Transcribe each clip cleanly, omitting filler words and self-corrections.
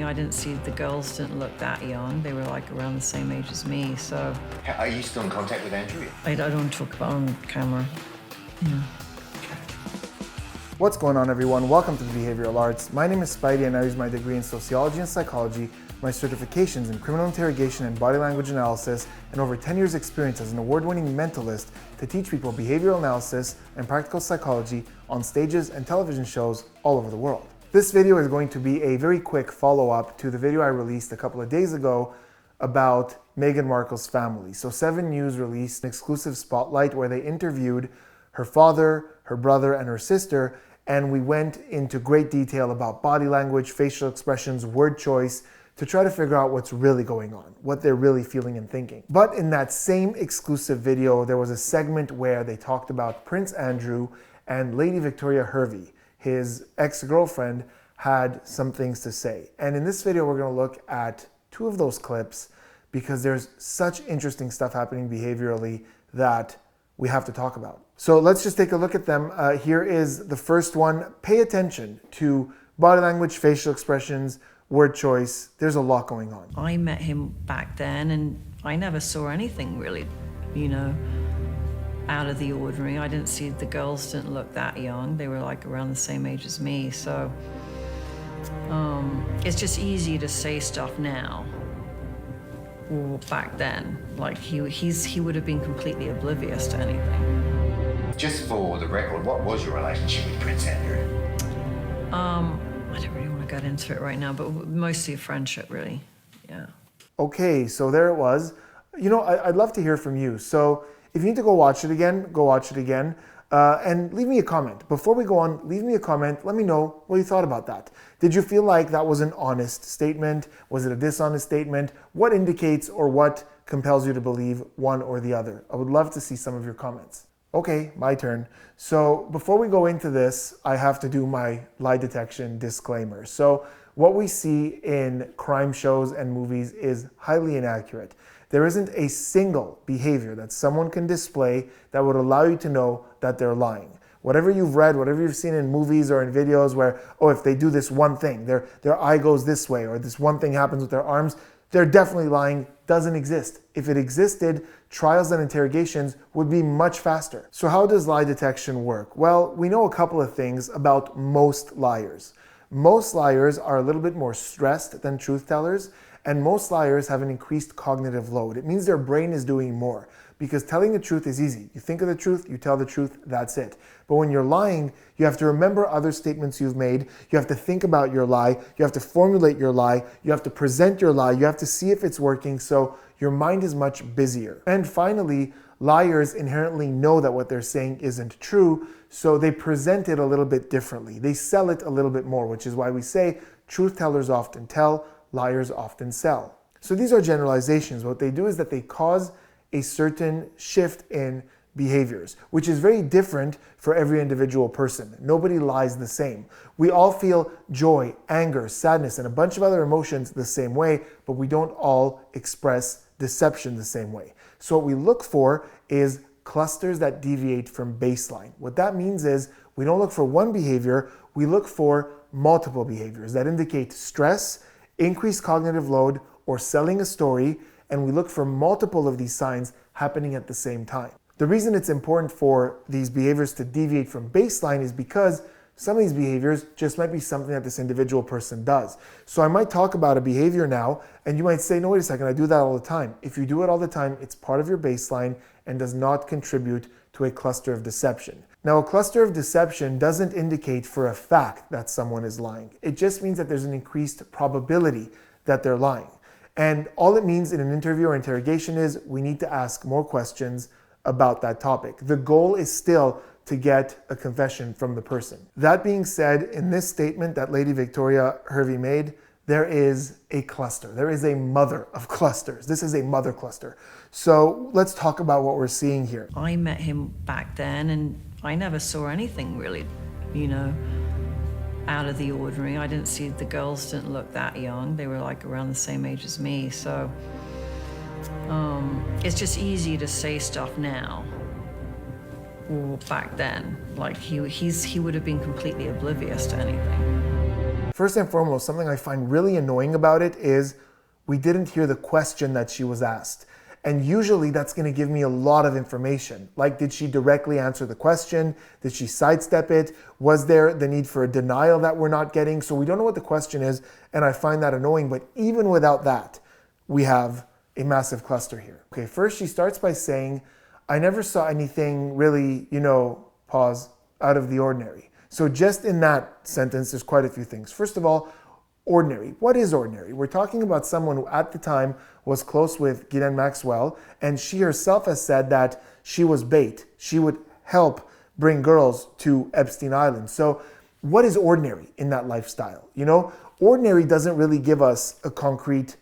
I didn't see the girls didn't look that young. They were like around the same age as me, so. Are you still in contact with Andrew? I don't talk about on camera. Yeah. What's going on, everyone? Welcome to the Behavioral Arts. My name is Spidey and I use my degree in sociology and psychology, my certifications in criminal interrogation and body language analysis, and over 10 years experience as an award-winning mentalist to teach people behavioral analysis and practical psychology on stages and television shows all over the world. This video is going to be a very quick follow-up to the video I released a couple of days ago about Meghan Markle's family. So 7 News released an exclusive spotlight where they interviewed her father, her brother, and her sister, and we went into great detail about body language, facial expressions, word choice, to try to figure out what's really going on, what they're really feeling and thinking. But in that same exclusive video, there was a segment where they talked about Prince Andrew and Lady Victoria Hervey. His ex-girlfriend had some things to say. And in this video, we're gonna look at 2 of those clips because there's such interesting stuff happening behaviorally that we have to talk about. So let's just take a look at them. Here is the first one. Pay attention to body language, facial expressions, word choice. There's a lot going on. I met him back then and I never saw anything really, out of the ordinary. I didn't see the girls didn't look that young. They were like around the same age as me. So it's just easy to say stuff now. Or back then, like he would have been completely oblivious to anything. Just for the record, what was your relationship with Prince Andrew? I don't really want to get into it right now, but mostly a friendship, really. Yeah. Okay, so there it was. I'd love to hear from you. So if you need to go watch it again, go watch it again. And leave me a comment. Before we go on, leave me a comment. Let me know what you thought about that. Did you feel like that was an honest statement? Was it a dishonest statement? What indicates or what compels you to believe one or the other? I would love to see some of your comments. Okay, my turn. So before we go into this, I have to do my lie detection disclaimer. So what we see in crime shows and movies is highly inaccurate. There isn't a single behavior that someone can display that would allow you to know that they're lying. Whatever you've read, whatever you've seen in movies or in videos where, if they do this one thing, their eye goes this way, or this one thing happens with their arms, they're definitely lying, doesn't exist. If it existed, trials and interrogations would be much faster. So how does lie detection work? Well, we know a couple of things about most liars. Most liars are a little bit more stressed than truth tellers, and most liars have an increased cognitive load. It means their brain is doing more because telling the truth is easy. You think of the truth, you tell the truth, that's it. But when you're lying, you have to remember other statements you've made. You have to think about your lie. You have to formulate your lie. You have to present your lie. You have to see if it's working. So your mind is much busier. And finally, liars inherently know that what they're saying isn't true, so they present it a little bit differently. They sell it a little bit more, which is why we say truth tellers often tell, liars often sell. So these are generalizations. What they do is that they cause a certain shift in behaviors, which is very different for every individual person. Nobody lies the same. We all feel joy, anger, sadness, and a bunch of other emotions the same way, but we don't all express deception the same way. So what we look for is clusters that deviate from baseline. What that means is we don't look for one behavior, we look for multiple behaviors that indicate stress, increased cognitive load, or selling a story, and we look for multiple of these signs happening at the same time. The reason it's important for these behaviors to deviate from baseline is because some of these behaviors just might be something that this individual person does. So I might talk about a behavior now, and you might say, no, wait a second, I do that all the time. If you do it all the time, it's part of your baseline and does not contribute to a cluster of deception. Now, a cluster of deception doesn't indicate for a fact that someone is lying. It just means that there's an increased probability that they're lying. And all it means in an interview or interrogation is we need to ask more questions about that topic. The goal is still to get a confession from the person. That being said, in this statement that Lady Victoria Hervey made, there is a cluster. There is a mother of clusters. This is a mother cluster. So let's talk about what we're seeing here. I met him back then and I never saw anything really, out of the ordinary. I didn't see the girls didn't look that young. They were like around the same age as me. So it's just easy to say stuff now. Or back then, like he would have been completely oblivious to anything. First and foremost, something I find really annoying about it is we didn't hear the question that she was asked. And usually that's going to give me a lot of information. Like, did she directly answer the question? Did she sidestep it? Was there the need for a denial that we're not getting? So we don't know what the question is, and I find that annoying. But even without that, we have a massive cluster here. Okay, first she starts by saying, I never saw anything really, pause, out of the ordinary. So just in that sentence, there's quite a few things. First of all, ordinary. What is ordinary? We're talking about someone who at the time was close with Ghislaine Maxwell, and she herself has said that she was bait. She would help bring girls to Epstein Island. So what is ordinary in that lifestyle? Ordinary doesn't really give us a concrete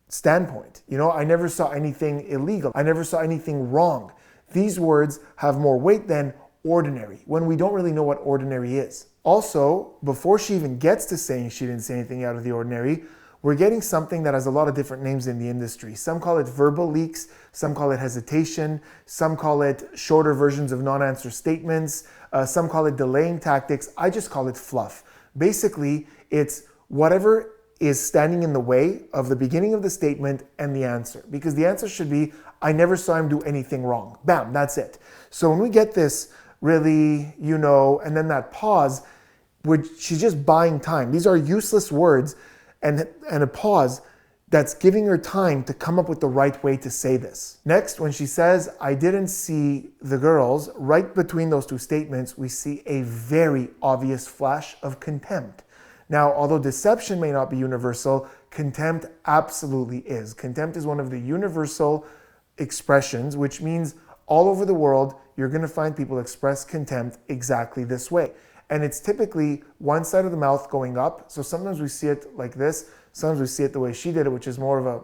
standpoint. I never saw anything illegal. I never saw anything wrong. These words have more weight than ordinary when we don't really know what ordinary is. Also, before she even gets to saying she didn't say anything out of the ordinary, we're getting something that has a lot of different names in the industry. Some call it verbal leaks, some call it hesitation, some call it shorter versions of non-answer statements, some call it delaying tactics. I just call it fluff. Basically, it's whatever is standing in the way of the beginning of the statement and the answer. Because the answer should be, I never saw him do anything wrong. Bam, that's it. So when we get this really, and then that pause, she's just buying time. These are useless words and a pause that's giving her time to come up with the right way to say this. Next, when she says, I didn't see the girls, right between those two statements, we see a very obvious flash of contempt. Now, although deception may not be universal, contempt absolutely is. Contempt is one of the universal expressions, which means all over the world, you're going to find people express contempt exactly this way. And it's typically one side of the mouth going up. So sometimes we see it like this. Sometimes we see it the way she did it, which is more of a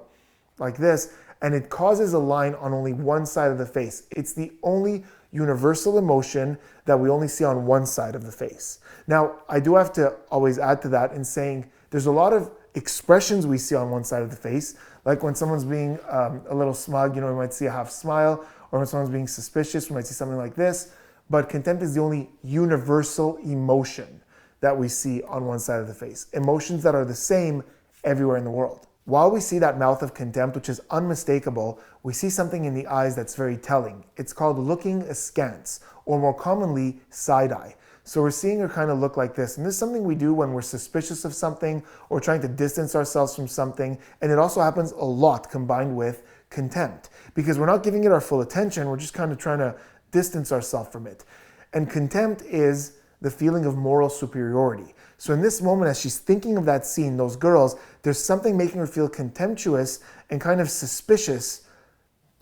like this. And it causes a line on only one side of the face. It's the only universal emotion that we only see on one side of the face. Now, I do have to always add to that in saying there's a lot of expressions we see on one side of the face. Like when someone's being a little smug, we might see a half smile. Or when someone's being suspicious, we might see something like this. But contempt is the only universal emotion that we see on one side of the face. Emotions that are the same everywhere in the world. While we see that mouth of contempt, which is unmistakable, we see something in the eyes that's very telling. It's called looking askance, or more commonly, side-eye. So we're seeing her kind of look like this. And this is something we do when we're suspicious of something or trying to distance ourselves from something. And it also happens a lot combined with contempt, because we're not giving it our full attention. We're just kind of trying to distance ourselves from it. And contempt is the feeling of moral superiority. So in this moment, as she's thinking of that scene, those girls, there's something making her feel contemptuous and kind of suspicious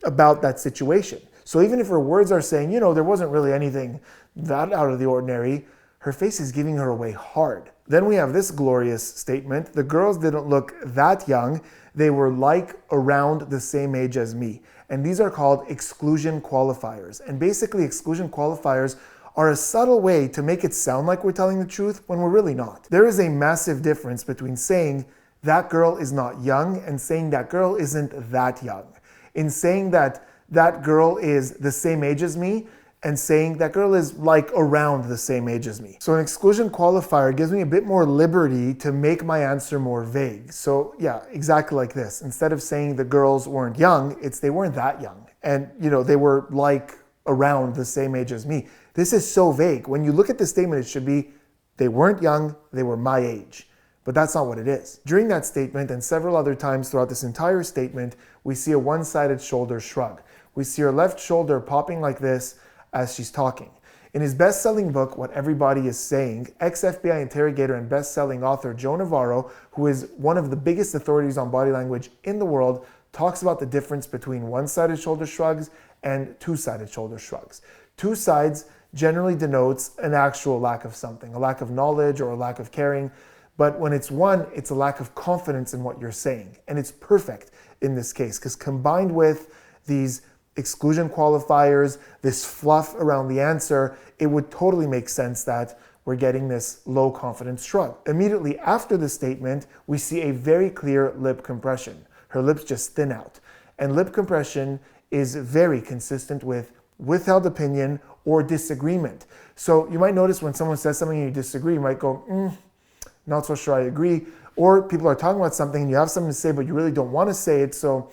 about that situation. So even if her words are saying, there wasn't really anything that out of the ordinary, her face is giving her away hard. Then we have this glorious statement. The girls didn't look that young. They were like around the same age as me. And these are called exclusion qualifiers. And basically, exclusion qualifiers are a subtle way to make it sound like we're telling the truth when we're really not. There is a massive difference between saying that girl is not young and saying that girl isn't that young. In saying that that girl is the same age as me and saying that girl is like around the same age as me. So an exclusion qualifier gives me a bit more liberty to make my answer more vague. So yeah, exactly like this. Instead of saying the girls weren't young, it's they weren't that young. And they were like around the same age as me. This is so vague. When you look at the statement, it should be they weren't young, they were my age. But that's not what it is. During that statement and several other times throughout this entire statement, we see a one-sided shoulder shrug. We see her left shoulder popping like this as she's talking. In his best-selling book, What Everybody is Saying, ex-FBI interrogator and best-selling author Joe Navarro, who is one of the biggest authorities on body language in the world, talks about the difference between one-sided shoulder shrugs and two-sided shoulder shrugs. Two sides generally denotes an actual lack of something, a lack of knowledge or a lack of caring. But when it's one, it's a lack of confidence in what you're saying. And it's perfect in this case, because combined with these exclusion qualifiers, this fluff around the answer, it would totally make sense that we're getting this low confidence shrug. Immediately after the statement, we see a very clear lip compression. Her lips just thin out. And lip compression is very consistent with withheld opinion or disagreement. So you might notice when someone says something and you disagree, you might go, not so sure I agree. Or people are talking about something and you have something to say, but you really don't want to say it. So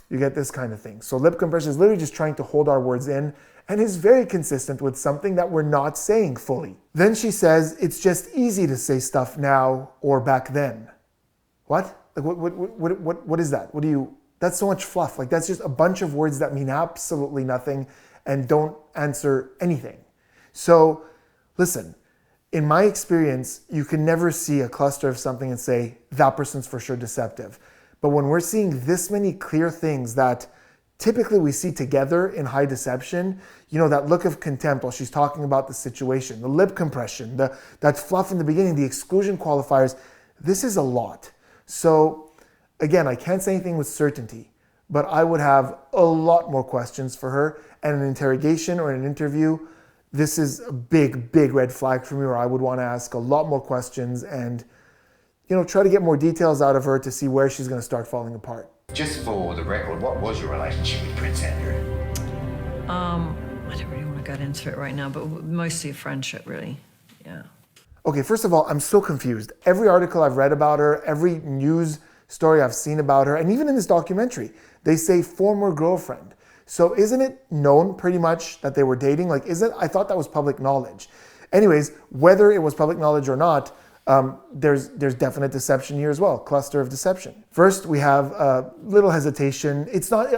you get this kind of thing. So lip compression is literally just trying to hold our words in and is very consistent with something that we're not saying fully. Then she says, it's just easy to say stuff now or back then. What? Like what is that? That's so much fluff. Like that's just a bunch of words that mean absolutely nothing and don't answer anything. So listen, in my experience, you can never see a cluster of something and say, that person's for sure deceptive. But when we're seeing this many clear things that typically we see together in high deception, that look of contempt while she's talking about the situation, the lip compression, that fluff in the beginning, the exclusion qualifiers, this is a lot. So again, I can't say anything with certainty, but I would have a lot more questions for her, and an interrogation or an interview, this is a big, big red flag for me, where I would want to ask a lot more questions and try to get more details out of her to see where she's going to start falling apart. Just for the record, what was your relationship with Prince Andrew? I don't really want to get into it right now, but mostly a friendship, really. Yeah. Okay, first of all, I'm so confused. Every article I've read about her, every news story I've seen about her, and even in this documentary, they say former girlfriend. So isn't it known pretty much that they were dating? I thought that was public knowledge. Anyways, whether it was public knowledge or not, there's definite deception here as well, cluster of deception. First, we have a little hesitation.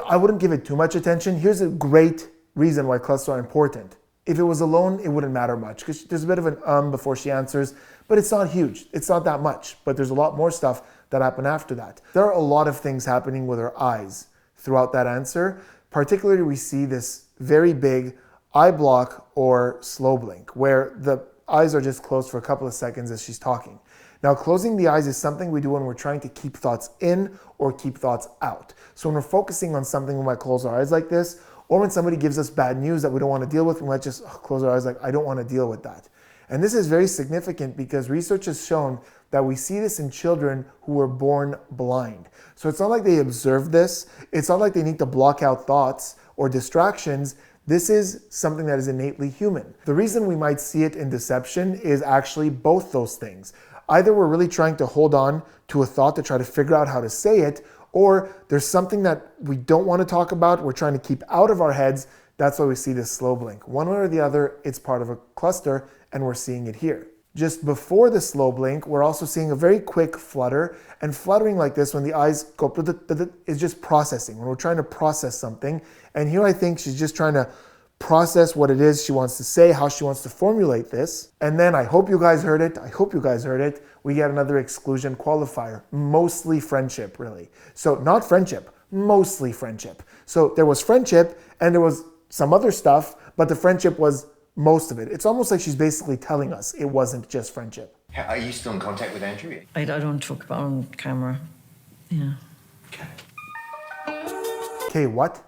I wouldn't give it too much attention. Here's a great reason why clusters are important. If it was alone, it wouldn't matter much because there's a bit of an before she answers, but it's not huge. It's not that much, but there's a lot more stuff that happened after that. There are a lot of things happening with her eyes throughout that answer. Particularly, we see this very big eye block or slow blink where the eyes are just closed for a couple of seconds as she's talking. Now, closing the eyes is something we do when we're trying to keep thoughts in or keep thoughts out. So when we're focusing on something, we might close our eyes like this, or when somebody gives us bad news that we don't want to deal with, we might just close our eyes like, I don't want to deal with that. And this is very significant because research has shown that we see this in children who were born blind. So it's not like they observe this. It's not like they need to block out thoughts or distractions. This is something that is innately human. The reason we might see it in deception is actually both those things. Either we're really trying to hold on to a thought to try to figure out how to say it, or there's something that we don't want to talk about, we're trying to keep out of our heads. That's why we see this slow blink. One way or the other, it's part of a cluster, and we're seeing it here. Just before the slow blink, we're also seeing a very quick flutter, and fluttering like this when the eyes go is just processing, when we're trying to process something. And here I think she's just trying to process what it is she wants to say, how she wants to formulate this. And then I hope you guys heard it. We get another exclusion qualifier, mostly friendship, really. So not friendship, mostly friendship. So there was friendship and there was some other stuff, but the friendship was most of it. It's almost like she's basically telling us it wasn't just friendship. Are you still in contact with Andrew? I don't talk about it on camera. Yeah. Okay, what?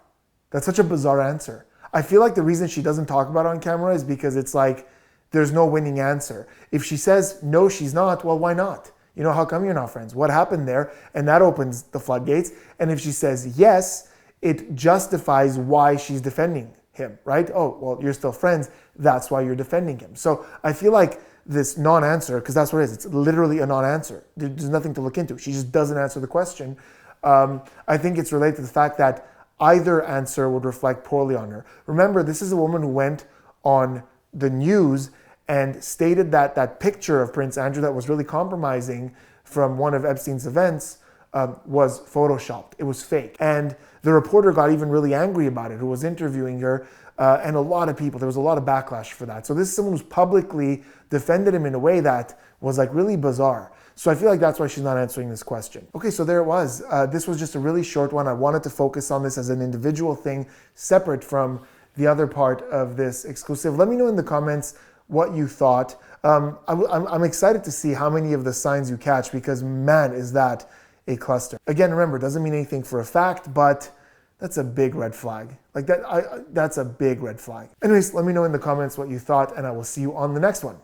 That's such a bizarre answer. I feel like the reason she doesn't talk about it on camera is because it's like there's no winning answer. If she says no, she's not, well, why not? How come you're not friends? What happened there? And that opens the floodgates. And if she says yes, it justifies why she's defending him, right? Oh, well, you're still friends. That's why you're defending him. So I feel like this non-answer, because that's what it is. It's literally a non-answer. There's nothing to look into. She just doesn't answer the question. I think it's related to the fact that either answer would reflect poorly on her. Remember, this is a woman who went on the news and stated that that picture of Prince Andrew that was really compromising from one of Epstein's events was photoshopped. It was fake. And the reporter got even really angry about it, who was interviewing her, and a lot of people, there was a lot of backlash for that. So this is someone who's publicly defended him in a way that was like really bizarre. So I feel like that's why she's not answering this question. Okay, so there it was. This was just a really short one. I wanted to focus on this as an individual thing, separate from the other part of this exclusive. Let me know in the comments what you thought. I'm excited to see how many of the signs you catch, because man, is that a cluster. Again, remember, it doesn't mean anything for a fact, but that's a big red flag. Like that's a big red flag. Anyways, let me know in the comments what you thought, and I will see you on the next one.